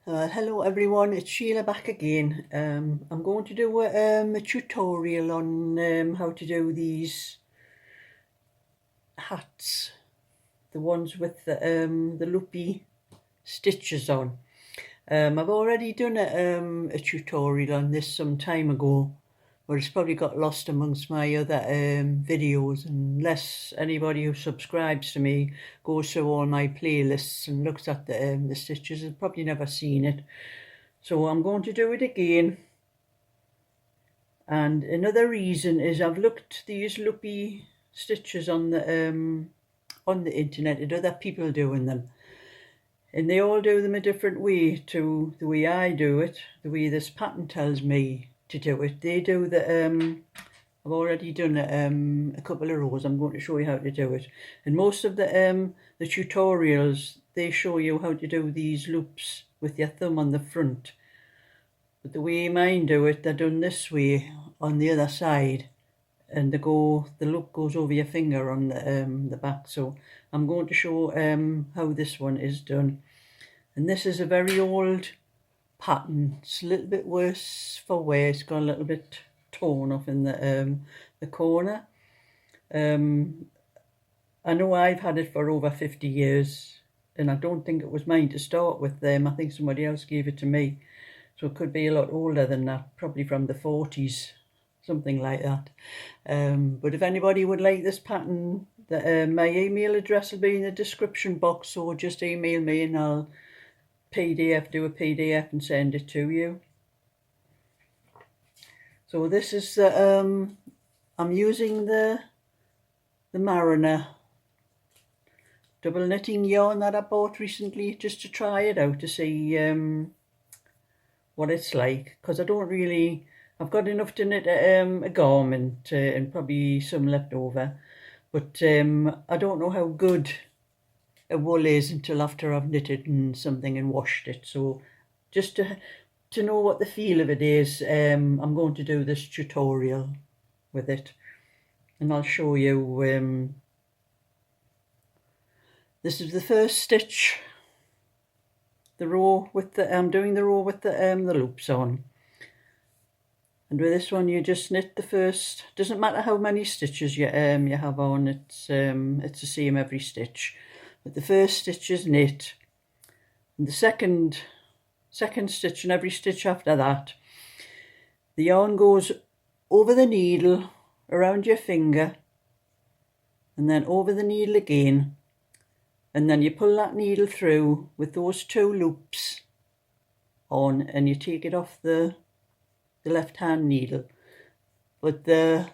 Hello everyone, it's Sheila back again. I'm going to do a tutorial on how to do these hats, the ones with the loopy stitches on. I've already done a tutorial on this some time ago, but it's probably got lost amongst my other videos, unless anybody who subscribes to me goes through all my playlists and looks at the stitches. Has probably never seen it. So I'm going to do it again. And another reason is I've looked these loopy stitches on the internet at other people doing them. And they all do them a different way to the way I do it, the way this pattern tells me to do it. They do I've already done a couple of rows. I'm going to show you how to do it. And most of the tutorials, they show you how to do these loops with your thumb on the front. But the way mine do it, they're done this way on the other side, and the loop goes over your finger on the back. So I'm going to show how this one is done. And this is a very old pattern. It's a little bit worse for wear. It's got a little bit torn off in the corner. I know I've had it for over 50 years, and I don't think it was mine to start with. I think somebody else gave it to me. So it could be a lot older than that, probably from the 40s, something like that. But if anybody would like this pattern, my email address will be in the description box, so just email me and I'll do a PDF and send it to you. So this is I'm using the Mariner double knitting yarn that I bought recently, just to try it out to see what it's like, because I've got enough to knit a garment and probably some left over, but I don't know how good a wool is until after I've knitted and something and washed it. So just to know what the feel of it is, I'm going to do this tutorial with it, and I'll show you. This is the first stitch. I'm doing the row with the loops on. And with this one, you just knit the first. Doesn't matter how many stitches you have on. It's the same every stitch. But the first stitch is knit, and the second stitch and every stitch after that, the yarn goes over the needle, around your finger, and then over the needle again. And then you pull that needle through with those two loops on, and you take it off the left hand needle. But the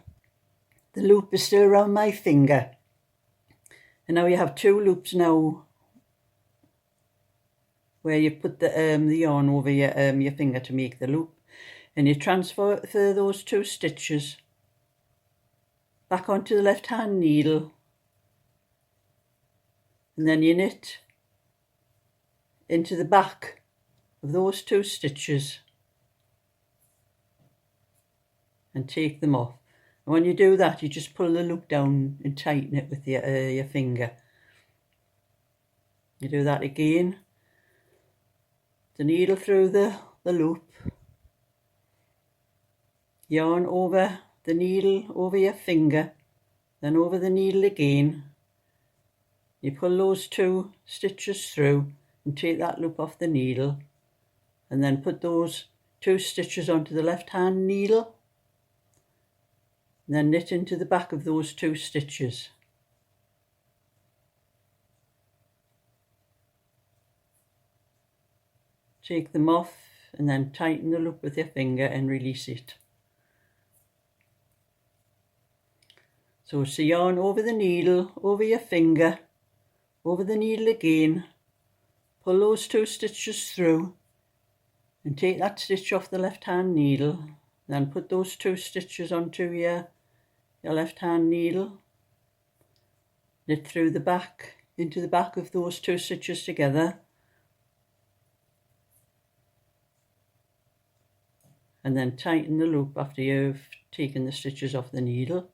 loop is still around my finger. And now you have two loops now where you put the yarn over your finger to make the loop. And you transfer those two stitches back onto the left hand needle. And then you knit into the back of those two stitches and take them off. And when you do that, you just pull the loop down and tighten it with your finger. You do that again. The needle through the loop, yarn over the needle, over your finger, then over the needle again. You pull those two stitches through and take that loop off the needle, and then put those two stitches onto the left hand needle, and then knit into the back of those two stitches. Take them off and then tighten the loop with your finger and release it. So it's the yarn over the needle, over your finger, over the needle again, pull those two stitches through and take that stitch off the left hand needle, then put those two stitches onto your left hand needle, knit through the back, into the back of those two stitches together, and then tighten the loop after you've taken the stitches off the needle.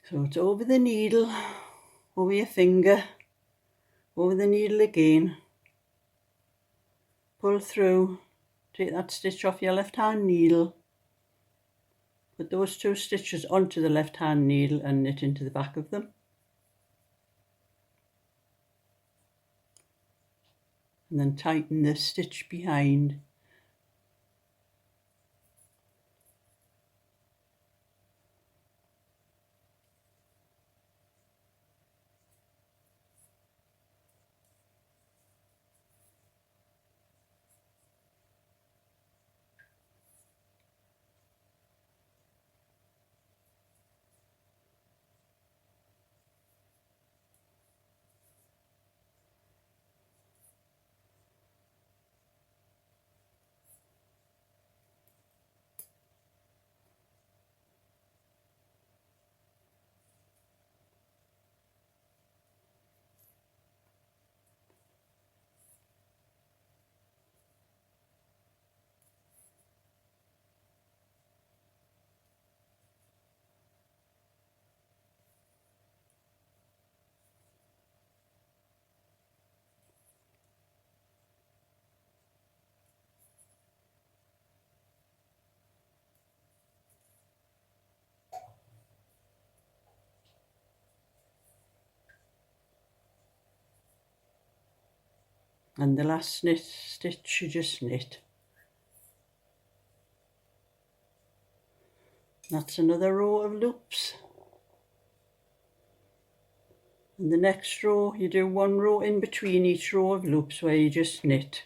So it's over the needle, over your finger, over the needle again, pull through, take that stitch off your left hand needle, put those 2 stitches onto the left hand needle and knit into the back of them. And then tighten the stitch behind. And the last stitch you just knit. That's another row of loops. And the next row you do 1 row in between each row of loops where you just knit.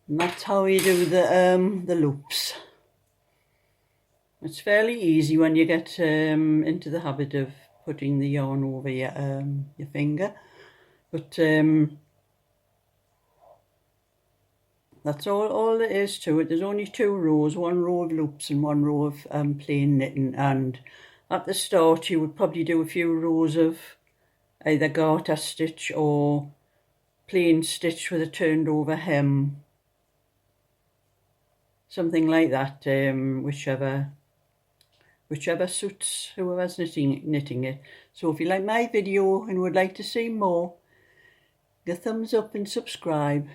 And that's how you do the loops. It's fairly easy when you get into the habit of putting the yarn over your finger, but that's all there is to it. There's only 2 rows, 1 row of loops and 1 row of plain knitting, and at the start you would probably do a few rows of either garter stitch or plain stitch with a turned over hem, something like that, whichever suits whoever's knitting it. So if you like my video and would like to see more, give a thumbs up and subscribe.